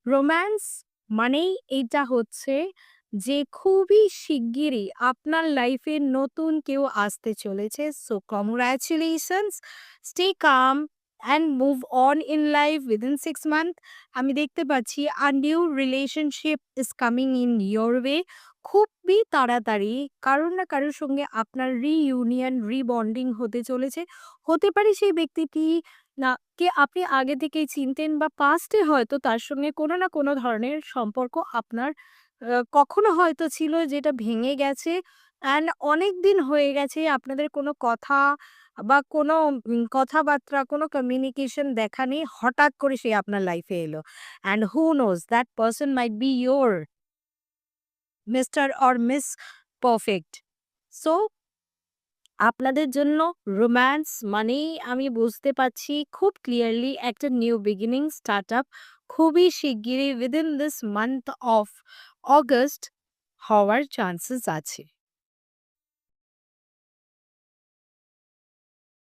Romance মানেই এইটা হচ্ছে যে খুবই শিগগিরই আপনার লাইফে নতুন কেউ আসতে চলেছে। So congratulations, stay calm and move on in life within 6 month. আমি দেখতে পাচ্ছি a new relationship is coming in your way খুবই তাড়াতাড়ি। কারোর না কারোর সঙ্গে আপনার রিইউনিয়ন, রিবন্ডিং হতে চলেছে। হতে পারে সেই ব্যক্তিটি না কে আপনি আগে থেকেই চিনতেন বা পাস্টে হয়তো তার সঙ্গে কোনো না কোনো ধরনের সম্পর্ক আপনার কখনো হয়তো ছিল যেটা ভেঙে গেছে অ্যান্ড অনেকদিন হয়ে গেছে আপনাদের কোনো কথা বা কোনো কথাবার্তা, কোনো কমিউনিকেশন দেখা নেই। হঠাৎ করে সে আপনার লাইফে এলো। And who knows that person might be your mister or miss perfect. So আপনাদের জন্য রোম্যান্স মানেই আমি বুঝতে পারছি খুব ক্লিয়ারলি একটা নিউ বিগিনিং স্টার্ট আপ খুবই শিগগিরই within this month of August হওয়ার চান্সেস আছে।